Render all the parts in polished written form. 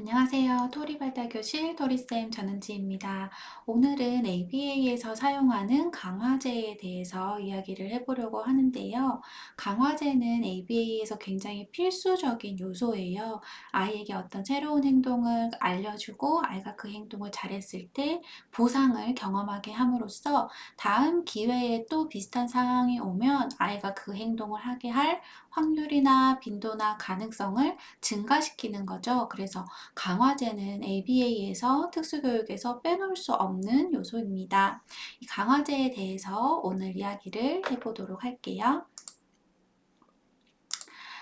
안녕하세요. 토리발달교실 토리쌤 전은지입니다. 오늘은 ABA에서 사용하는 강화제에 대해서 이야기를 해보려고 하는데요. 강화제는 ABA에서 굉장히 필수적인 요소예요. 아이에게 어떤 새로운 행동을 알려주고 아이가 그 행동을 잘했을 때 보상을 경험하게 함으로써 다음 기회에 또 비슷한 상황이 오면 아이가 그 행동을 하게 할 확률이나 빈도나 가능성을 증가시키는 거죠. 그래서 강화제는 ABA에서 특수교육에서 빼놓을 수 없는 요소입니다. 이 강화제에 대해서 오늘 이야기를 해보도록 할게요.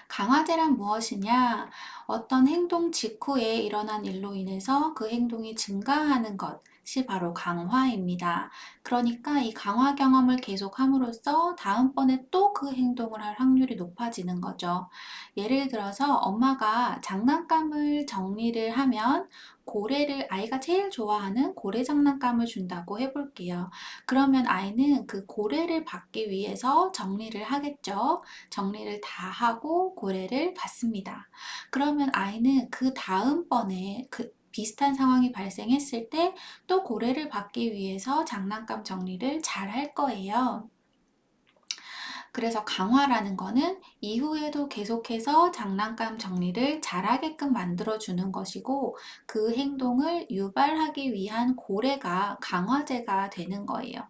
강화제란 무엇이냐? 어떤 행동 직후에 일어난 일로 인해서 그 행동이 증가하는 것이 바로 강화입니다. 그러니까 이 강화 경험을 계속함으로써 다음번에 또 그 행동을 할 확률이 높아지는 거죠. 예를 들어서 엄마가 장난감을 정리를 하면 아이가 제일 좋아하는 고래 장난감을 준다고 해볼게요. 그러면 아이는 그 고래를 받기 위해서 정리를 하겠죠. 정리를 다 하고 고래를 받습니다. 그러면 아이는 그 다음번에 비슷한 상황이 발생했을 때 또 고래를 받기 위해서 장난감 정리를 잘 할 거예요. 그래서 강화라는 거는 이후에도 계속해서 장난감 정리를 잘하게끔 만들어주는 것이고 그 행동을 유발하기 위한 고래가 강화제가 되는 거예요.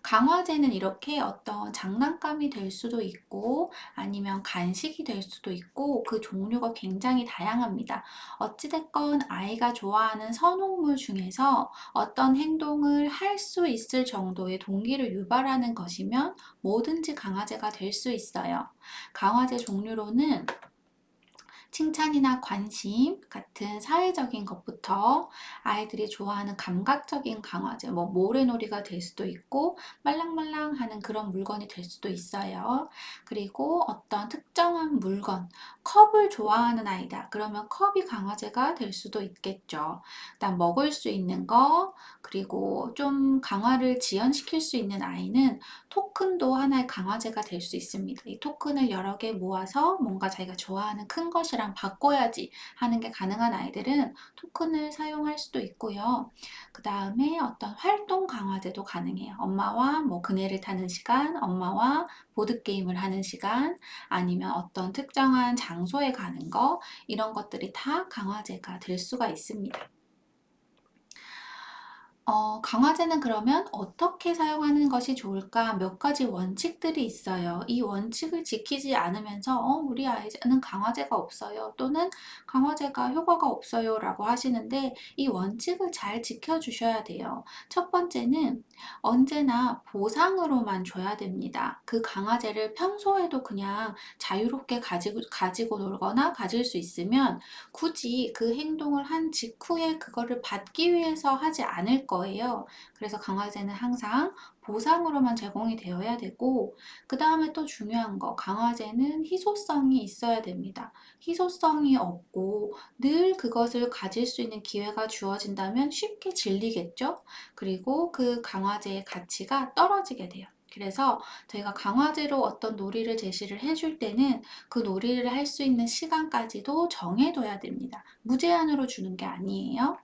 강화제는 이렇게 어떤 장난감이 될 수도 있고 아니면 간식이 될 수도 있고 그 종류가 굉장히 다양합니다. 어찌됐건 아이가 좋아하는 선호물 중에서 어떤 행동을 할 수 있을 정도의 동기를 유발하는 것이면 뭐든지 강화제가 될 수 있어요. 강화제 종류로는 칭찬이나 관심 같은 사회적인 것부터 아이들이 좋아하는 감각적인 강화제, 모래놀이가 될 수도 있고 말랑말랑하는 그런 물건이 될 수도 있어요. 그리고 어떤 특정한 물건, 컵을 좋아하는 아이다. 그러면 컵이 강화제가 될 수도 있겠죠. 그다음 먹을 수 있는 거, 그리고 좀 강화를 지연시킬 수 있는 아이는 토큰도 하나의 강화제가 될 수 있습니다. 이 토큰을 여러 개 모아서 뭔가 자기가 좋아하는 큰 것이랑 바꿔야지 하는 게 가능한 아이들은 토큰을 사용할 수도 있고요. 그 다음에 어떤 활동 강화제도 가능해요. 엄마와 그네를 타는 시간, 엄마와 보드게임을 하는 시간, 아니면 어떤 특정한 장소에 가는 거, 이런 것들이 다 강화제가 될 수가 있습니다. 강화제는 그러면 어떻게 사용하는 것이 좋을까? 몇 가지 원칙들이 있어요. 이 원칙을 지키지 않으면서 우리 아이는 강화제가 없어요. 또는 강화제가 효과가 없어요 라고 하시는데 이 원칙을 잘 지켜주셔야 돼요. 첫 번째는 언제나 보상으로만 줘야 됩니다. 그 강화제를 평소에도 그냥 자유롭게 가지고 놀거나 가질 수 있으면 굳이 그 행동을 한 직후에 그거를 받기 위해서 하지 않을 거예요. 그래서 강화제는 항상 보상으로만 제공이 되어야 되고, 그 다음에 또 중요한 거, 강화제는 희소성이 있어야 됩니다. 희소성이 없고 늘 그것을 가질 수 있는 기회가 주어진다면 쉽게 질리겠죠? 그리고 그 강화제의 가치가 떨어지게 돼요. 그래서 저희가 강화제로 어떤 놀이를 제시를 해줄 때는 그 놀이를 할 수 있는 시간까지도 정해둬야 됩니다. 무제한으로 주는 게 아니에요.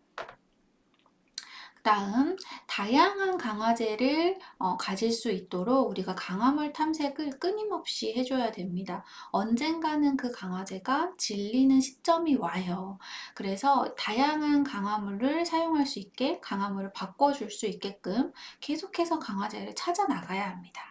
그 다음, 다양한 강화제를 가질 수 있도록 우리가 강화물 탐색을 끊임없이 해줘야 됩니다. 언젠가는 그 강화제가 질리는 시점이 와요. 그래서 다양한 강화물을 사용할 수 있게 강화물을 바꿔줄 수 있게끔 계속해서 강화제를 찾아 나가야 합니다.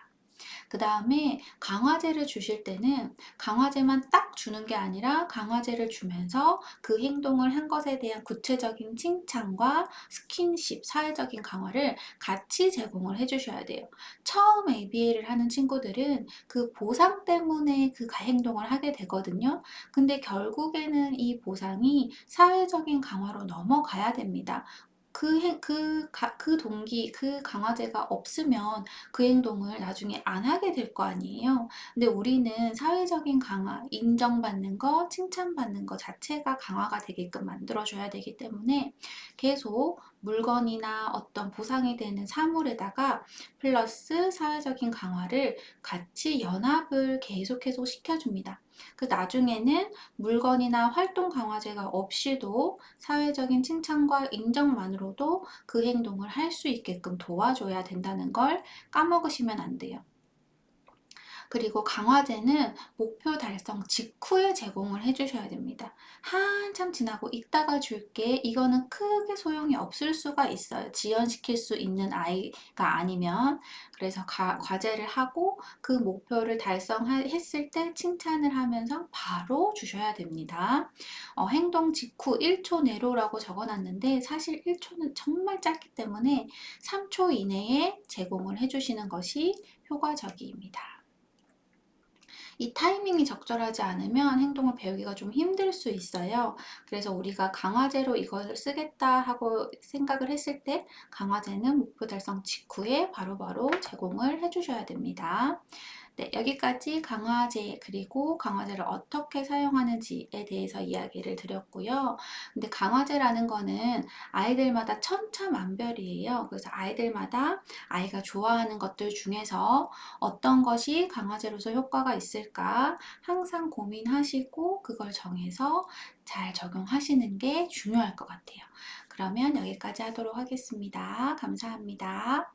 그 다음에 강화제를 주실 때는 강화제만 딱 주는 게 아니라 강화제를 주면서 그 행동을 한 것에 대한 구체적인 칭찬과 스킨십, 사회적인 강화를 같이 제공을 해주셔야 돼요. 처음 ABA를 하는 친구들은 그 보상 때문에 그 행동을 하게 되거든요. 근데 결국에는 이 보상이 사회적인 강화로 넘어가야 됩니다. 그 동기, 그 강화제가 없으면 그 행동을 나중에 안 하게 될 거 아니에요. 근데 우리는 사회적인 강화, 인정받는 거, 칭찬받는 거 자체가 강화가 되게끔 만들어줘야 되기 때문에 계속 물건이나 어떤 보상이 되는 사물에다가 플러스 사회적인 강화를 같이 연합을 계속해서 시켜줍니다. 그 나중에는 물건이나 활동 강화제가 없이도 사회적인 칭찬과 인정만으로도 그 행동을 할 수 있게끔 도와줘야 된다는 걸 까먹으시면 안 돼요. 그리고 강화제는 목표 달성 직후에 제공을 해주셔야 됩니다. 한참 지나고 이따가 줄게, 이거는 크게 소용이 없을 수가 있어요. 지연시킬 수 있는 아이가 아니면. 그래서 과제를 하고 그 목표를 달성했을 때 칭찬을 하면서 바로 주셔야 됩니다. 행동 직후 1초 내로라고 적어놨는데 사실 1초는 정말 짧기 때문에 3초 이내에 제공을 해주시는 것이 효과적입니다. 이 타이밍이 적절하지 않으면 행동을 배우기가 좀 힘들 수 있어요. 그래서 우리가 강화제로 이걸 쓰겠다 하고 생각을 했을 때 강화제는 목표 달성 직후에 바로바로 제공을 해주셔야 됩니다. 네, 여기까지 강화제 그리고 강화제를 어떻게 사용하는지에 대해서 이야기를 드렸고요. 근데 강화제라는 거는 아이들마다 천차만별이에요. 그래서 아이들마다 아이가 좋아하는 것들 중에서 어떤 것이 강화제로서 효과가 있을까 항상 고민하시고 그걸 정해서 잘 적용하시는 게 중요할 것 같아요. 그러면 여기까지 하도록 하겠습니다. 감사합니다.